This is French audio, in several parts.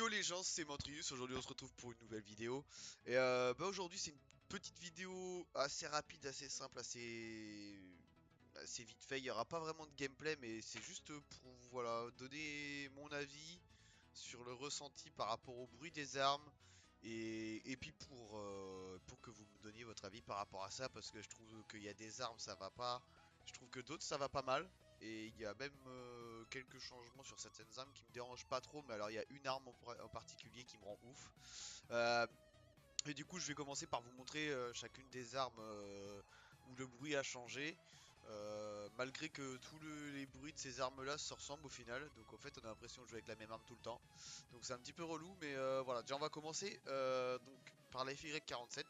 Yo les gens, c'est Mantrius, aujourd'hui on se retrouve pour une nouvelle vidéo. Et aujourd'hui c'est une petite vidéo assez rapide, assez simple, assez vite fait. Il n'y aura pas vraiment de gameplay, mais c'est juste pour voilà, donner mon avis sur le ressenti par rapport au bruit des armes. Et puis pour que vous me donniez votre avis par rapport à ça, parce que je trouve qu'il y a des armes ça va pas, je trouve que d'autres ça va pas mal. Et il y a même quelques changements sur certaines armes qui me dérangent pas trop, mais alors il y a une arme en particulier qui me rend ouf. Euh, et du coup je vais commencer par vous montrer chacune des armes où le bruit a changé. Malgré que les bruits de ces armes là se ressemblent au final, donc en fait on a l'impression de jouer avec la même arme tout le temps, donc c'est un petit peu relou, mais voilà. Déjà on va commencer donc par la FY47.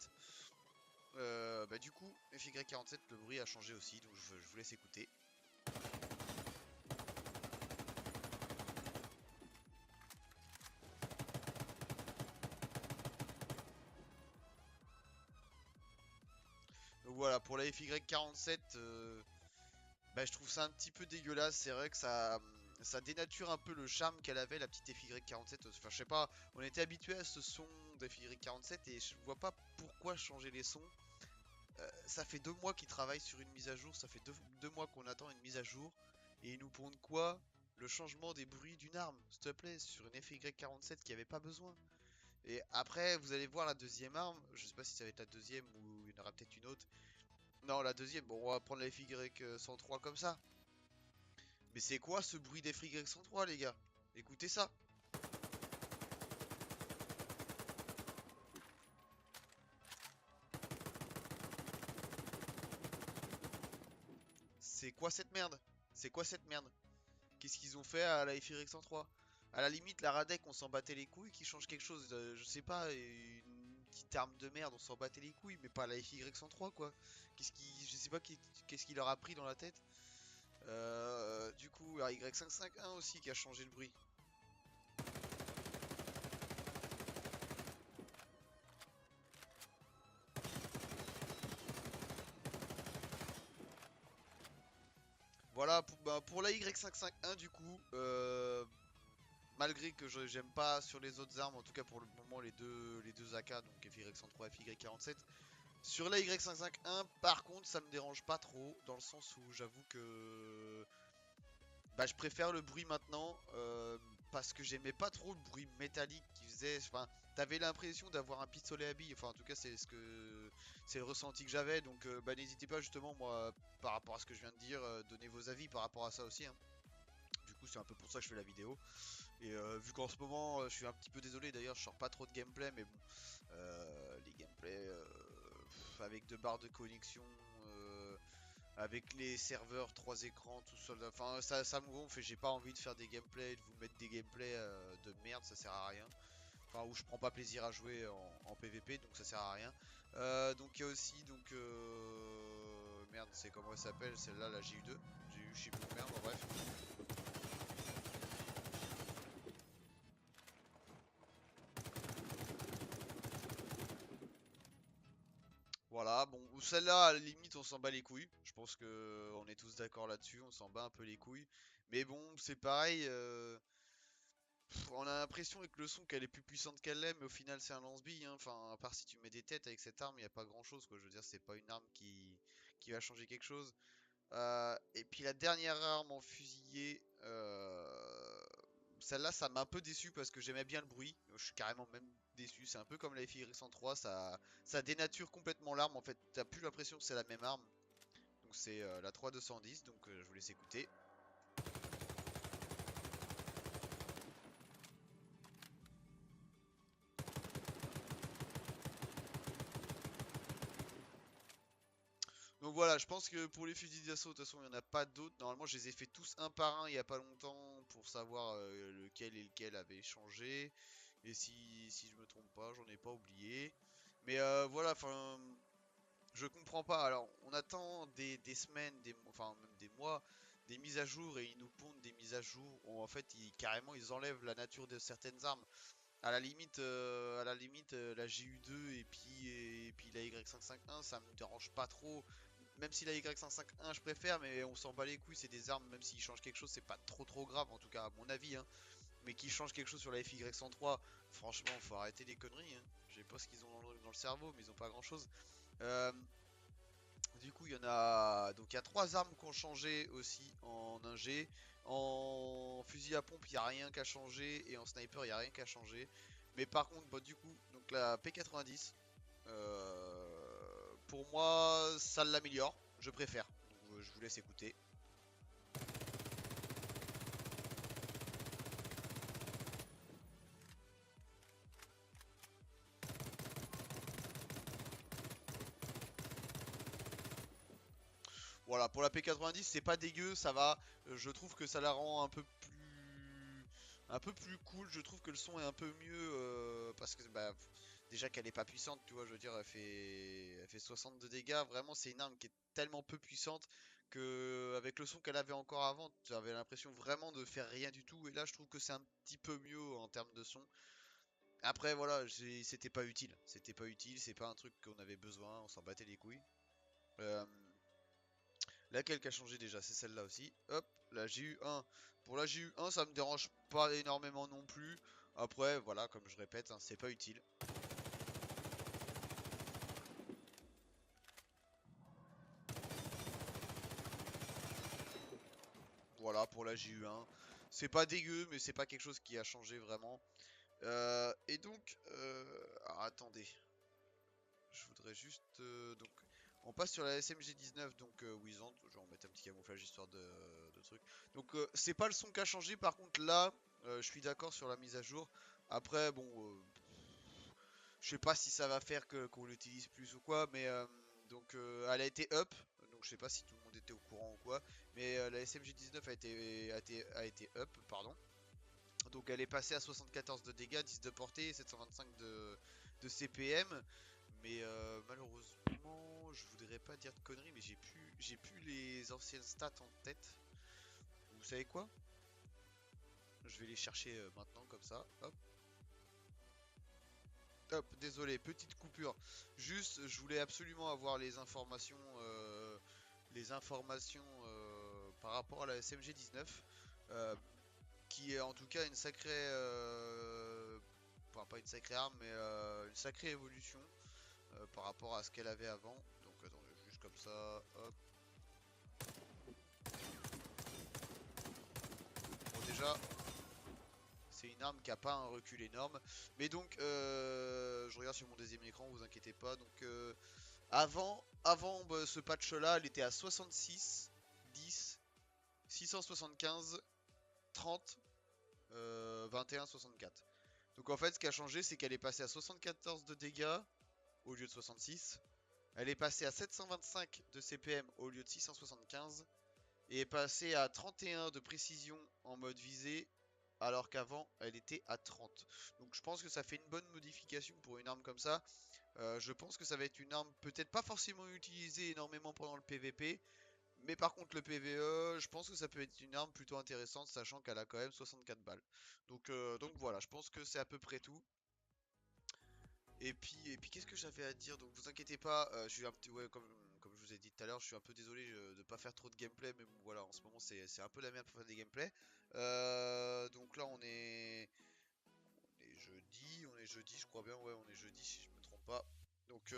Du coup FY47 le bruit a changé aussi, donc je vous laisse écouter. Donc voilà, pour la FY47, je trouve ça un petit peu dégueulasse. C'est vrai que ça dénature un peu le charme qu'elle avait, la petite FY47. Enfin, je sais pas, on était habitué à ce son d'FY47 et je vois pas pourquoi changer les sons. Ça fait 2 mois qu'ils travaillent sur une mise à jour, ça fait deux mois qu'on attend une mise à jour. Et ils nous pondent quoi? Le changement des bruits d'une arme, s'il te plaît, sur une FY47 qui avait pas besoin. Et après, vous allez voir la deuxième arme. Je sais pas si ça va être la deuxième ou il y en aura peut-être une autre. Non, la deuxième, bon, on va prendre la FY103 comme ça. Mais c'est quoi ce bruit des FY103, les gars? Écoutez ça. C'est quoi cette merde? C'est quoi cette merde? Qu'est-ce qu'ils ont fait à la FY103? À la limite, la Radec, on s'en battait les couilles, qu'ils changent quelque chose. Je sais pas, une petite arme de merde, on s'en battait les couilles, mais pas à la FY103, quoi. Je sais pas qu'est-ce qu'il leur a pris dans la tête. Du coup, la Y551 aussi qui a changé le bruit. Voilà, pour la Y551 du coup, malgré que j'aime pas sur les autres armes, en tout cas pour le moment les deux AK, donc FY103 et FY47. Sur la Y551 par contre ça me dérange pas trop, dans le sens où j'avoue que je préfère le bruit maintenant, parce que j'aimais pas trop le bruit métallique qui faisait. Enfin, t'avais l'impression d'avoir un pistolet à billes. Enfin, en tout cas, c'est le ressenti que j'avais. Donc, n'hésitez pas justement, moi, par rapport à ce que je viens de dire, donner vos avis par rapport à ça aussi, hein. Du coup, c'est un peu pour ça que je fais la vidéo. Et vu qu'en ce moment, je suis un petit peu désolé. D'ailleurs, je sors pas trop de gameplay, mais bon, les gameplays avec 2 barres de connexion. Avec les serveurs 3 écrans tout seul, enfin ça me gonfle et j'ai pas envie de faire des gameplays, de vous mettre des gameplays de merde, ça sert à rien. Enfin où je prends pas plaisir à jouer en PVP, donc ça sert à rien. Donc il y a aussi donc merde, c'est comment elle s'appelle celle-là, la GU2. J'ai eu je sais plus merde, bon, bref. Voilà, bon, celle-là, à la limite, on s'en bat les couilles. Je pense que on est tous d'accord là-dessus, on s'en bat un peu les couilles. Mais bon, c'est pareil, on a l'impression avec le son qu'elle est plus puissante qu'elle l'est, mais au final c'est un lance-bille, hein. Enfin, à part si tu mets des têtes avec cette arme, il n'y a pas grand-chose, quoi. Je veux dire, c'est pas une arme qui va changer quelque chose. Et puis la dernière arme en fusillé, celle-là, ça m'a un peu déçu parce que j'aimais bien le bruit. Je suis carrément même déçu. C'est un peu comme la FI-103, ça dénature complètement l'arme. En fait, t'as plus l'impression que c'est la même arme. Donc c'est la 3210, donc je vous laisse écouter. Donc voilà, je pense que pour les fusils d'assaut, de toute façon, il n'y en a pas d'autres. Normalement, je les ai fait tous un par un il n'y a pas longtemps pour savoir lequel et lequel avait changé. Et si je me trompe pas, j'en ai pas oublié. Mais voilà, enfin, je comprends pas. Alors, on attend des semaines, enfin même des mois, des mises à jour et ils nous pondent des mises à jour où en fait, carrément, ils enlèvent la nature de certaines armes. À la limite, la GU2 et puis la Y551, ça me dérange pas trop. Même si la Y551 je préfère, mais on s'en bat les couilles, c'est des armes, même s'ils changent quelque chose, c'est pas trop grave, en tout cas à mon avis, hein. mais qui change quelque chose sur la FY103, franchement, faut arrêter les conneries. Hein. Je sais pas ce qu'ils ont dans le cerveau, mais ils ont pas grand chose. Euh, du coup, il y en a. Donc, il y a 3 armes qui ont changé aussi en ingé. En fusil à pompe, il n'y a rien qu'à changer. Et en sniper, il n'y a rien qu'à changer. Mais par contre, bah, du coup, donc la P90, pour moi, ça l'améliore. Je préfère. Donc, je vous laisse écouter. Voilà, pour la P90, c'est pas dégueu, ça va. Je trouve que ça la rend un peu plus cool. Je trouve que le son est un peu mieux parce que bah, déjà qu'elle est pas puissante, tu vois. Je veux dire, elle fait 62 dégâts. Vraiment, c'est une arme qui est tellement peu puissante que avec le son qu'elle avait encore avant, tu avais l'impression vraiment de faire rien du tout. Et là, je trouve que c'est un petit peu mieux en termes de son. Après, voilà, c'était pas utile. C'était pas utile. C'est pas un truc qu'on avait besoin. On s'en battait les couilles. Euh, Laquelle qui a changé déjà? C'est celle-là aussi. Hop, la GU1. Pour la GU1, ça me dérange pas énormément non plus. Après, voilà, comme je répète, hein, c'est pas utile. Voilà, pour la GU1. C'est pas dégueu, mais c'est pas quelque chose qui a changé vraiment. Et donc, alors, attendez. Je voudrais juste... donc, on passe sur la SMG19, donc Wizant. Je vais en mettre un petit camouflage histoire de truc. Donc, c'est pas le son qui a changé. Par contre, là, je suis d'accord sur la mise à jour. Après, bon, je sais pas si ça va faire qu'on l'utilise plus ou quoi, mais donc elle a été up. Donc je sais pas si tout le monde était au courant ou quoi, mais la SMG19 a été up, pardon. Donc elle est passée à 74 de dégâts, 10 de portée, 725 de CPM. Mais malheureusement, je voudrais pas dire de conneries, mais j'ai plus les anciennes stats en tête. Vous savez quoi? Je vais les chercher maintenant comme ça. Hop. Hop, désolé, petite coupure. Juste, je voulais absolument avoir les informations par rapport à la SMG 19, qui est en tout cas une sacrée, enfin pas une sacrée arme, mais une sacrée évolution par rapport à ce qu'elle avait avant. Donc attendez, juste comme ça, hop. Bon déjà, c'est une arme qui a pas un recul énorme. Mais donc, je regarde sur mon deuxième écran, vous inquiétez pas. Donc, avant bah, ce patch là, elle était à 66, 10, 675, 30, 21, 64. Donc en fait, ce qui a changé, c'est qu'elle est passée à 74 de dégâts au lieu de 66. Elle est passée à 725 de CPM au lieu de 675. Et est passée à 31 de précision en mode visée alors qu'avant elle était à 30. Donc je pense que ça fait une bonne modification pour une arme comme ça. Je pense que ça va être une arme peut-être pas forcément utilisée énormément pendant le PVP, mais par contre le PVE, je pense que ça peut être une arme plutôt intéressante, sachant qu'elle a quand même 64 balles. Donc voilà, je pense que c'est à peu près tout. Et puis qu'est-ce que j'avais à dire? Donc vous inquiétez pas, je suis un petit, ouais, comme je vous ai dit tout à l'heure, je suis un peu désolé de pas faire trop de gameplay, mais bon, voilà, en ce moment c'est un peu la merde pour faire des gameplays. Donc là on est jeudi, je crois bien, ouais, on est jeudi si je me trompe pas. Donc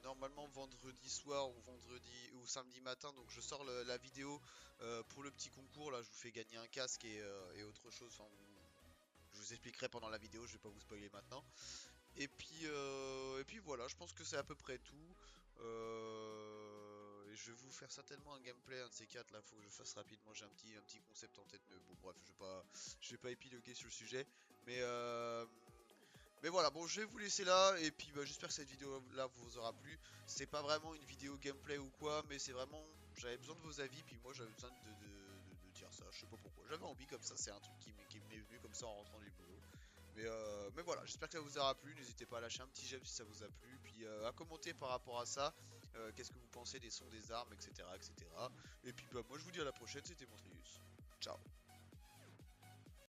normalement vendredi soir ou vendredi ou samedi matin, donc je sors la vidéo pour le petit concours. Là, je vous fais gagner un casque et autre chose. Enfin, je vous expliquerai pendant la vidéo, je vais pas vous spoiler maintenant. Et puis voilà, je pense que c'est à peu près tout. Et je vais vous faire certainement un gameplay, un de ces quatre là, faut que je fasse rapidement, j'ai un petit concept en tête, mais bon bref, je vais pas épiloguer sur le sujet. Mais, euh, mais voilà, bon je vais vous laisser là, et puis bah, j'espère que cette vidéo là vous aura plu. C'est pas vraiment une vidéo gameplay ou quoi, mais c'est vraiment, j'avais besoin de vos avis, puis moi j'avais besoin de dire ça, je sais pas pourquoi. J'avais envie comme ça, c'est un truc qui m'est venu comme ça en rentrant du boulot. Mais voilà, j'espère que ça vous aura plu. N'hésitez pas à lâcher un petit j'aime si ça vous a plu. Puis à commenter par rapport à ça. Qu'est-ce que vous pensez des sons des armes, etc. etc. Et puis bah, moi je vous dis à la prochaine, c'était Montrius. Ciao.